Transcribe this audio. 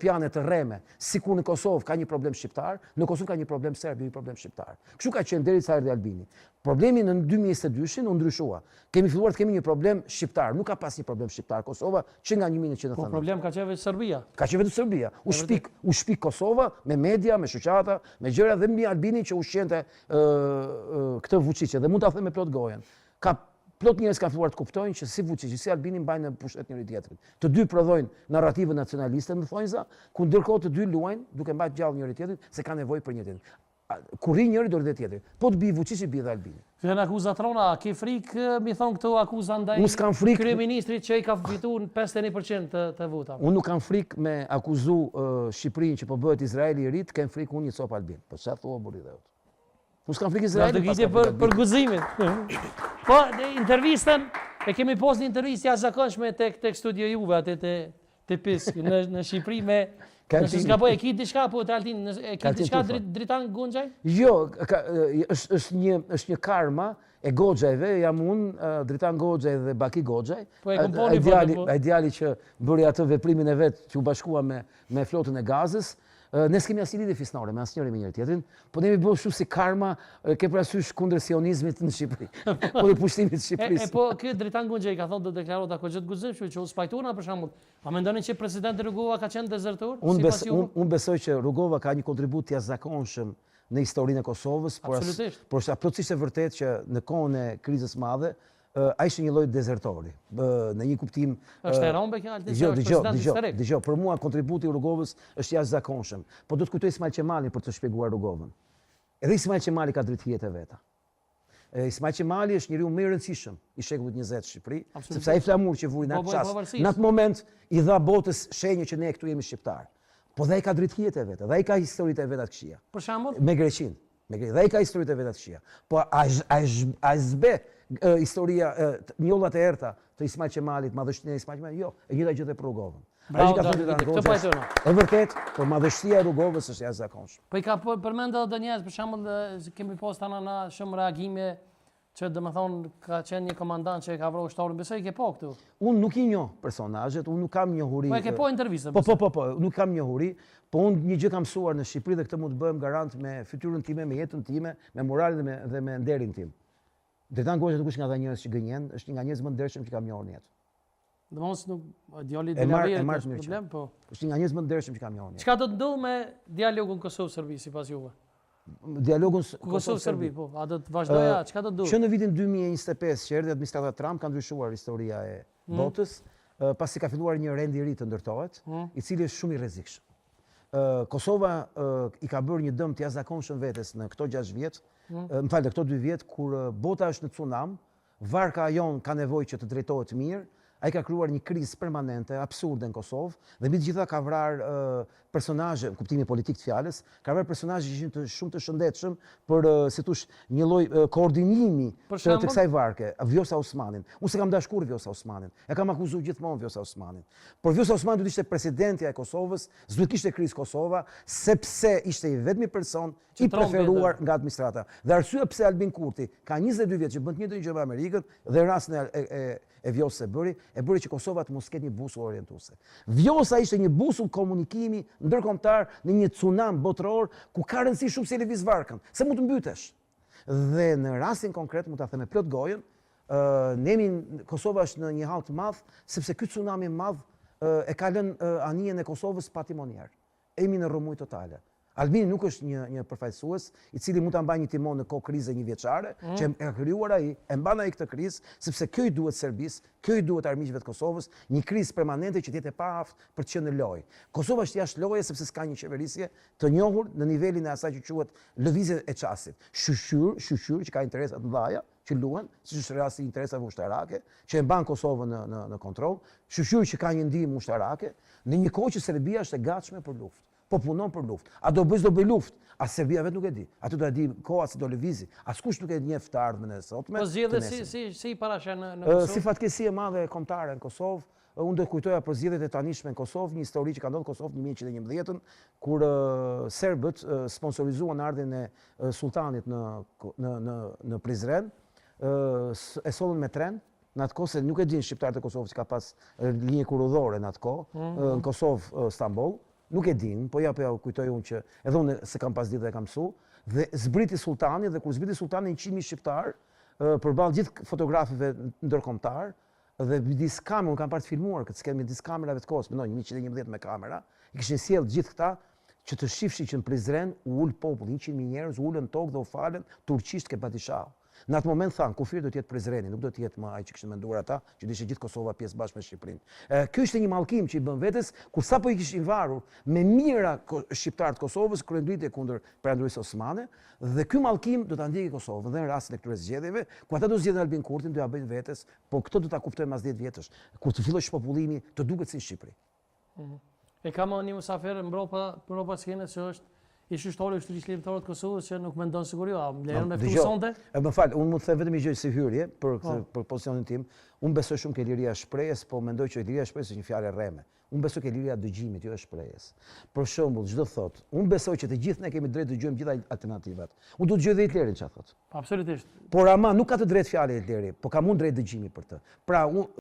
pjane të rreme, sikur në Kosovë ka një problem shqiptar, në Kosovë ka një problem serb, një problem shqiptar. Kështu ka qenë deri sa erdhi Albini. Problemi në 2022 u ndryshua. Kemi filluar të kemi një problem shqiptar, nuk ka pas një problem shqiptar Kosova që nga 1990. Po problem ka qenë vetë Serbia. Ka qenë vetë Serbia. U shpik Kosova me media, me shoqata, me gjëra dhe mbi Albinin që ushqente këtë Vučić dhe mund ta them me plot gojen. Ka plot njerëz ka filluar të kuptojnë që si Vučić, si Albini mbajnë në pushtet njëri tjetrin. Të dy prodhojnë narrative nacionaliste në thonjza, ku ndërkohë të dy luajnë duke mbajtur gjallë njëri tjetrin se kanë nevojë për një tjetrin. Kur ri njëri do rritet tjetri. Po të bi Vučić bi dhe Albini. Vjen akuzat rona, ke frikë, mi thon këto akuza ndaj kryeministrit që i ka fituar 51% të votave. Unë nuk kam frikë me akuzu Shqipërinë që po bëhet Izraeli i ri, kem frikë unë një cop Albin. Po çfarë thua burri dhe? Unë s'kam frikë Izraelit. Do gjetje për guximin. Po intervistën e kemi postë një intervistë jashtëzakonshme tek studio juve atë te Pisk në Shqipëri me nëse s'ka bëj, e ki diçka po të Altin, e ki diçka Dritan Gunxhaj? Jo, është një karma e Goxhajve, jam unë, Dritan Goxhaj dhe Baki Goxhaj. Po e komponi votë. Ai djali që bëri atë veprimin e vet që u bashkua me flotën e Gazës. Ne s'kemi asnjë lidhje fisnore me asnjëri me njëri tjetrin, po ne jemi bërë shumë si karma ke parasysh kundër sionizmit në Shqipëri. Po dhe pushtimit të Shqipërisë. Po ky Dritan Gunxhaj ka thonë do deklarota ko gjë të guximshme që u spajtuana për shembull. A mendoni që presidenti Rugova ka qenë dezertor? Unë besoj që Rugova ka një kontribut të jashtëzakonshëm në historinë e Kosovës, por është plotësisht e vërtetë që në kohën e krizës madhe ai ishte një lloj dezertori. Në një kuptim është e rombe kjo Altin se është president historik. Dgjoj, për mua kontributi i Rugovës është jashtëzakonshëm. Po do të kujtoj Ismail Qemalin për të shpjeguar Rugovën. Edhe Ismail Qemali ka drejtëhijet e veta. Ismail Qemali është njeriu më i rëndësishëm i shekullit 20 në Shqipëri, sepse ai flamur që vuri në atë çast, në atë moment i dha botës shenjë që ne këtu jemi shqiptar. Po dhe ai ka drejtëhijet e veta, dhe ai ka historitë e veta të këqija. Për shembull, me Greqinë, dhe ai ka historitë e veta të këqija. Po ASB historia njollat e errta të Ismail Qemalit, madhështia e Ismail Qemalit, jo, e njëjta gjë për Rugovën. E vërtet, por madhështia e Rugovës është jashtëzakonshme. Po i ka përmend edhe njerëz, për shembull, kemi postë na shumë reagime që domethënë ka qenë një komandant që e ka vrarë shtorin. Besoj ke po këtu. Unë nuk i njoh personazhet, unë nuk kam njohuri. Po e ke po intervistën. Po, nuk kam njohuri, po unë një gjë kam mësuar në Shqipëri dhe këtë mund të bëhem garant me fytyrën time, me jetën time, me moralin dhe me nderin tim. Dritan Gunxhaj nuk është nga ata njerëz që gënjen, është nga njerëz më ndershëm që kam njohur në jetë. Domos nuk djali Delavia është problem, po. Është nga njerëz më ndershëm që kam njohur në jetë. Çka do të ndodh me dialogun Kosovë-Serbi sipas juve? Dialogun Kosovë-Serbi, po, a do të vazhdoja, çka do të ndodh? Që në vitin 2025 që erdhi administrata Trump ka ndryshuar historia e botës, pasi ka filluar një rend i ri të ndërtohet, i cili është shumë i rrezikshëm. Kosova i ka bërë një dëm të jashtëzakonshëm vetes në këto 6 vjet, më falë, këto 2 vjet kur bota është në tsunam, varka jon ka nevojë që të drejtohet mirë, ai ka krijuar një krizë permanente, absurde në Kosovë dhe mbi të gjitha ka vrarë personazhe, kuptimi politik të fjalës, ka vrarë personazhe që ishin shumë të shëndetshëm për si thosh një lloj koordinimi të kësaj varke, Vjosa Osmanin. Unë s'kam dashur Vjosa Osmanin. E kam akuzuar gjithmonë Vjosa Osmanin. Por Vjosa Osmani duhet ishte presidentja e Kosovës, s'duhet kishte krizë Kosova, sepse ishte i vetmi person i preferuar nga administrata. Dhe arsyeja pse Albin Kurti ka 22 vjet që bën të njëjtën gjë me Amerikën dhe rastin e Vjosës e bëri që Kosova të mos ketë një busull orientuese. Vjosa ishte një busull komunikimi ndërkombëtar në një tsunam botëror ku ka rëndësi shumë se lëviz varkën, se mund të mbytesh. Dhe në rastin konkret mund ta them me plot gojën, Kosova është në një hall të madh sepse ky tsunami i madh e ka lënë anijen e Kosovës patimonier. Jemi në rrëmuj totale. Albini nuk është një përfaqësues i cili mund ta mbajë një timon në kohë krize një vjeçare, që e ka krijuar ai, e mban ai këtë krizë, sepse kjo i duhet Serbisë, kjo i duhet armiqve të Kosovës, një krizë permanente që të jetë e paaft për të qenë në lojë. Kosova është jashtë loje sepse s'ka një qeverisje të njohur në nivelin e asaj që quhet lëvizje e çastit. Shqyr që ka interesa të mëdha që luan, siç është rasti i interesave ushtarake, që e mban Kosovën në kontroll, shqyr që ka një ndihmë ushtarake, në një kohë që Serbia është e gatshme për luftë. Po punon për luftë. A do bëj luftë? A Serbia vetë nuk e di. Aty do e di koha se do lëvizi. Askush nuk e njeh të ardhmen e sotme. Po zgjedhje si parasha në Kosovë. Si fatkeqësi e madhe kombëtare në Kosovë, unë do të kujtoja për zgjedhjet e tanishme në Kosovë, një histori që ka ndodhur në Kosovë në 1111-ën, kur serbët sponsorizuan ardhin e sultanit në Prizren, e sollën me tren. Në atë kohë se nuk e din shqiptarët e Kosovës që ka pas linje kurudhore në atë kohë, në Kosovë Stamboll. nuk e din, po ja kujtoj unë që edhe unë se kam pas ditë dhe kam mësu, dhe zbriti sultani, dhe kur zbriti sultani 100.000 shqiptar, përballë gjithë fotografëve ndërkombëtar, dhe midis kamerave, unë kam parë të filmuar, këtë s'kem midis kamerave të kohës, mendoj 111 me kamera, i kishin sjellë gjithë këta që të shifshin që në Prizren u ul popull, 100.000 njerëz u ulën tokë dhe u falen turqisht ke padishah. Në atë moment thanë, kufir do të jetë Prizreni, nuk do të jetë më ai që kishin menduar ata, që do ishte gjithë Kosova pjesë bashkë me Shqipërinë. Ky ishte një mallkim që i bën vetes, kur sapo i kishin varur me mira shqiptar të Kosovës kryendritje kundër perandorisë osmane, dhe ky mallkim do ta ndjekë Kosovën dhe në rastin e këtyre zgjedhjeve, ku ata do zgjedhin Albin Kurtin, do ja bëjnë vetes, po këtë do ta kuptojmë mas 10 vjetësh, kur të fillojë shpopullimi, të duket si në Shqipëri. E kam një musafir mbrapa skenës që është i shështori i Shtërisë Ligjore të Kosovës që nuk mendon siguri, a më lejon me ftu sonte? Më fal, unë mund të them vetëm një gjë si hyrje për pozicionin tim. Unë besoj shumë ke liria e shprehjes, po mendoj që liria e shprehjes është një fjalë rreme. Unë besoj ke liria e dëgjimit, jo e shprehjes. Për shembull, çdo thot, unë besoj që të gjithë ne kemi drejt të dëgjojmë gjitha alternativat. Unë do të dëgjoj dhe Hitlerin çfarë thot. Absolutisht. Por ama nuk ka të drejtë fjalë Hitleri, po ka mund drejt dëgjimi për të. Pra,